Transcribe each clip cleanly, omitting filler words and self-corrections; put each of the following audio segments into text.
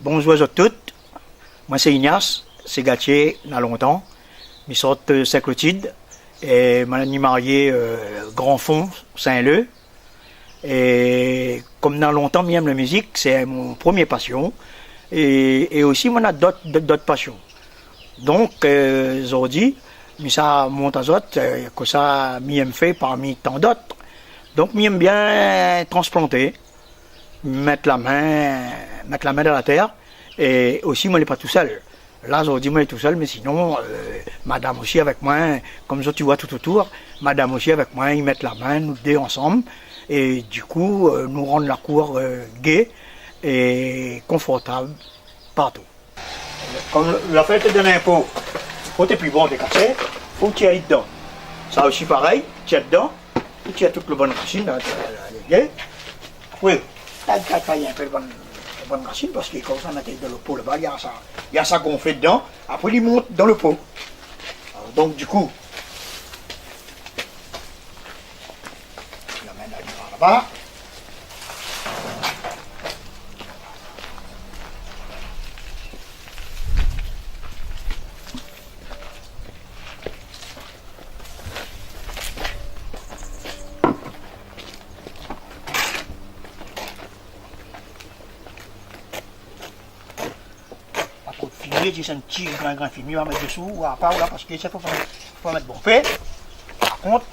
Bonjour à toutes. Moi c'est Ignace, c'est Gatier, il y a longtemps. Je sors de Saint-Clotilde et je suis marié Grand Fond, Saint-Leu. Et comme dans longtemps, j'aime la musique, c'est mon premier passion. Et aussi, moi, j'ai d'autres passions. Donc, aujourd'hui, ça monte à autres, que ça, j'aime fait parmi tant d'autres. Donc, j'aime bien transplanter, mettre la main dans la terre. Et aussi, moi, je ne suis pas tout seul. Là, aujourd'hui, moi, je suis tout seul, mais sinon, madame aussi avec moi, comme ça, tu vois tout autour, madame aussi avec moi, ils mettent la main, nous deux ensemble. Et du coup, nous rendons la cour gaie et confortable partout. Comme la fête de l'impôt, faut être plus bon de casser, faut que tu ailles dedans. Ça aussi pareil, tu es dedans, tu as toutes les bonnes racines dans les gaie. Oui, tu as un peu de bonnes racines parce que comme ça, on a dans le pot là-bas, il y a ça qu'on fait dedans, après il monte dans le pot. Alors, donc du coup, là-bas. C'est un petit grand fumier à mettre dessous ou à part là parce que ça faut mettre bon fait. Par contre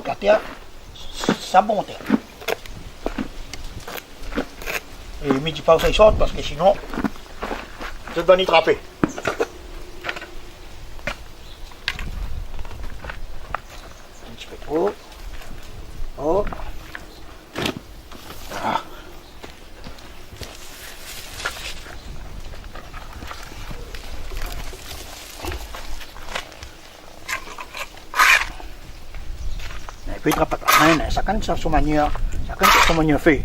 la terre, ça bon terre. Et ne me dis pas où ça sort parce que sinon, tu vas y trapper. Un petit peu trop. Oh. Voilà. Et puis, chacun sa manière fait.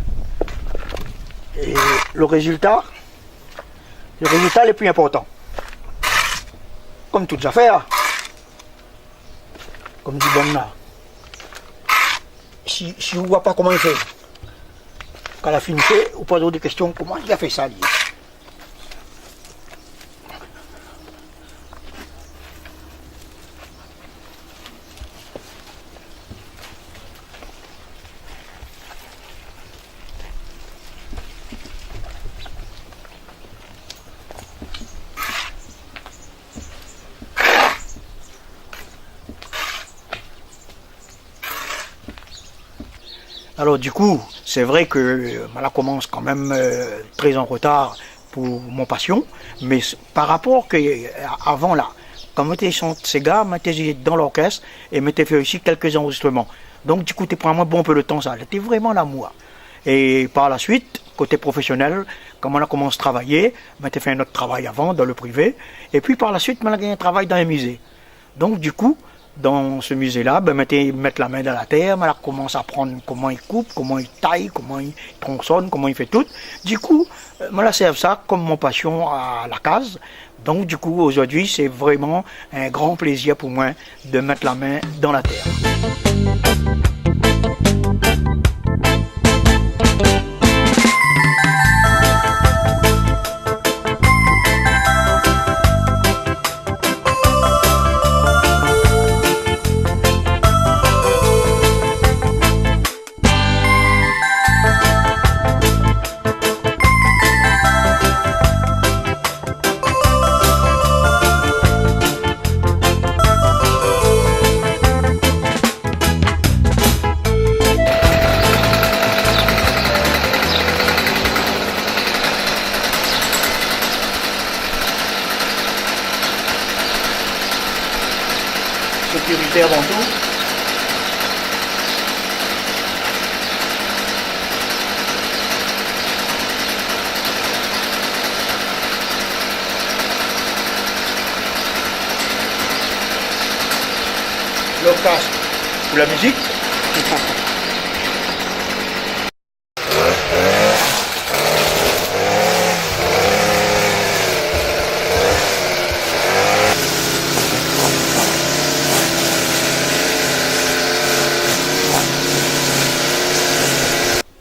Et le résultat est le plus important. Comme toutes affaires, comme dit Bonna, si on ne voit pas comment il fait, qu'à la fin, on pose des questions, comment il a fait ça, lui. Alors du coup, c'est vrai que là commence quand même très en retard pour mon passion, mais par rapport que avant là, quand j'étais ces gars, j'étais dans l'orchestre et m'étais fait aussi quelques enregistrements. Donc du coup, tu prends un bon peu de temps ça, c'était vraiment la moi. Et par la suite, côté professionnel, quand on a commencé à travailler, m'étais fait un autre travail avant dans le privé, et puis par la suite, on a gagné un travail dans un musée. Donc du coup, dans ce musée-là, mettre la main dans la terre, on commence à apprendre comment il coupe, comment il taille, comment il tronçonne, comment il fait tout. Du coup, je sers ça comme mon passion à la case. Donc du coup, aujourd'hui, c'est vraiment un grand plaisir pour moi de mettre la main dans la terre. Sécurité avant tout. Le casque ou la musique.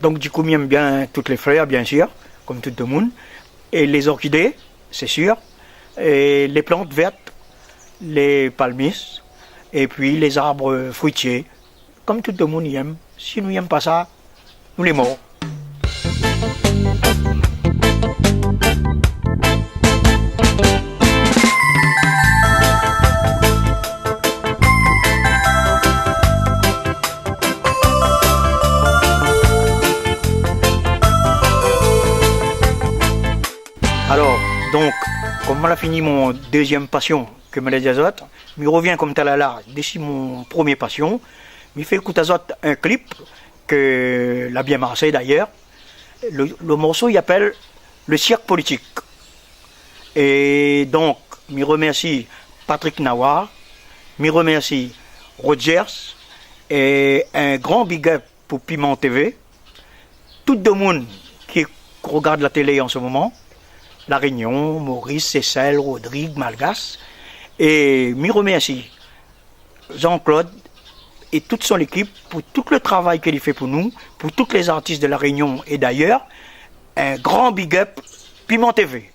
Donc du coup, j'aime bien toutes les frères, bien sûr, comme tout le monde. et les orchidées, c'est sûr, et les plantes vertes, les palmistes, et puis les arbres fruitiers, comme tout le monde y aime. Si nous n'aimons pas ça, nous les morts. Alors, donc, comme on a fini mon deuxième passion, que me les azote, je reviens comme tel à l'art, d'ici mon premier passion, je fais écouter azote un clip que l'a bien marché d'ailleurs. Le morceau, il appelle Le cirque politique. Et donc, je remercie Patrick Nawar, je remercie Rogers, et un grand big up pour Piment TV, tout le monde qui regarde la télé en ce moment, La Réunion, Maurice, Cécile, Rodrigue, Malgas. Et je remercie Jean-Claude et toute son équipe pour tout le travail qu'il fait pour nous, pour tous les artistes de La Réunion et d'ailleurs. Un grand big up, Piment TV.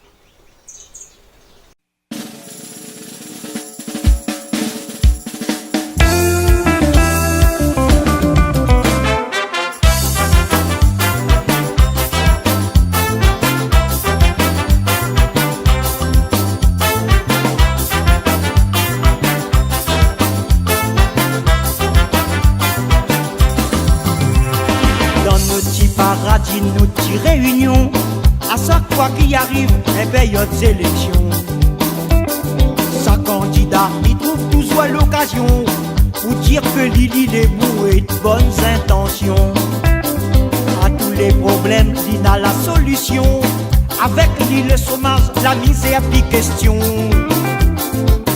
Paradis, nous petits réunions, à chaque fois qu'il arrive une période d'élection. Chaque candidat, il trouve toujours l'occasion pour dire que Lili est bourré de bonnes intentions. À tous les problèmes, il a la solution. Avec lui, le chômage, la misère, puis question.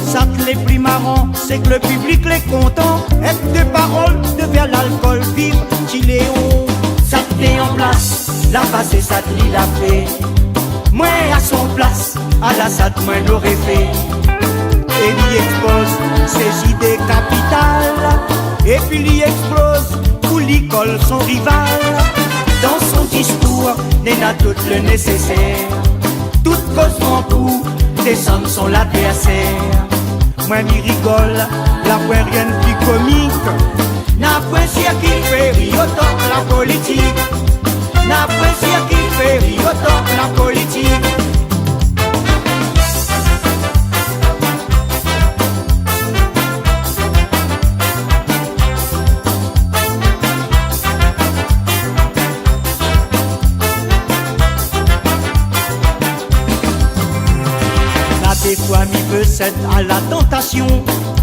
Ça qui est plus marrant, c'est que le public est content. Et de paroles, devient l'alcool, vivre, Chiléon. Ça te met en place, la face et ça te lit la fait. Moi à son place, à la SAT, moi l'aurais fait. Et lui expose ses idées capitales. Et puis lui explose pour l'école son rival. Dans son discours, n'est n'a tout le nécessaire. Toute cause en tout, les sommes sont l'adversaire. Moi m'y rigole, la voix rien de plus comique. N'a pas si qu'il fait rire autant que la politique. N'a pas si qu'il fait rire autant que la politique. Là des fois m'y peut cède à la tentation.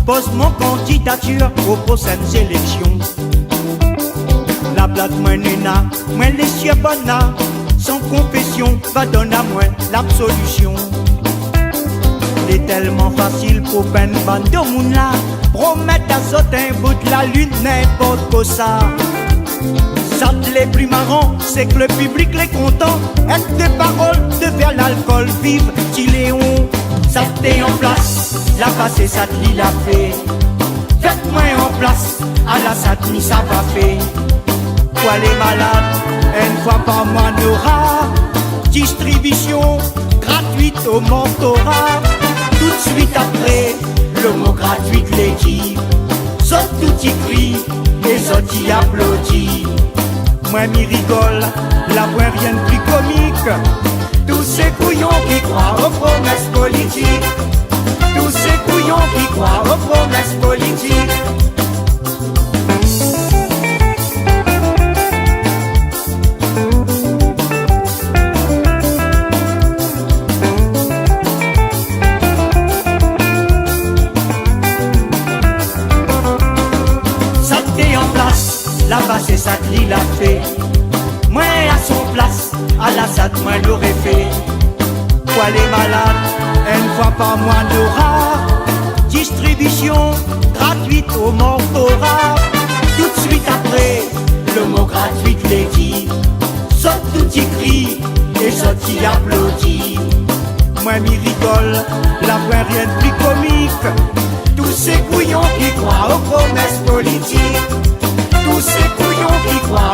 Pose mon candidature aux prochaines élections. La blague moins nena, moins les cieux bonna, sans confession, va donner à moi l'absolution. C'est tellement facile pour ben bande de moun là, promettre à sauter un bout de la lune, n'importe quoi ça. Ça les plus marrant, c'est que le public est content, et des paroles devient l'alcool, vive Chiléon. Ça t'est en place, la face et ça te lit la fait. Faites-moi en place, à la satni ça va faire. Pour les malades, une fois par mois n'aura. Distribution gratuite au mentorat. Tout de suite après, le mot gratuit l'équipe. Saute tout y crie, les autres y applaudissent. Moi m'y rigole, la voix rien de plus comique. Tous ces couillons qui croient aux promesses politiques. Tous ces couillons qui croient aux promesses politiques. Ça t'est en place, la base et ça te lit la fait. Moi à son place, à la SAT, moi l'aurais fait. Pour les malades, une fois par mois n'aura. Distribution gratuite au mentorat. Tout de suite après, le mot gratuit les dit. Saute tout y crie, et saute y applaudit. Moi m'y rigole, la voix rien de plus comique. Tous ces couillons qui croient aux promesses politiques. Tous ces couillons qui croient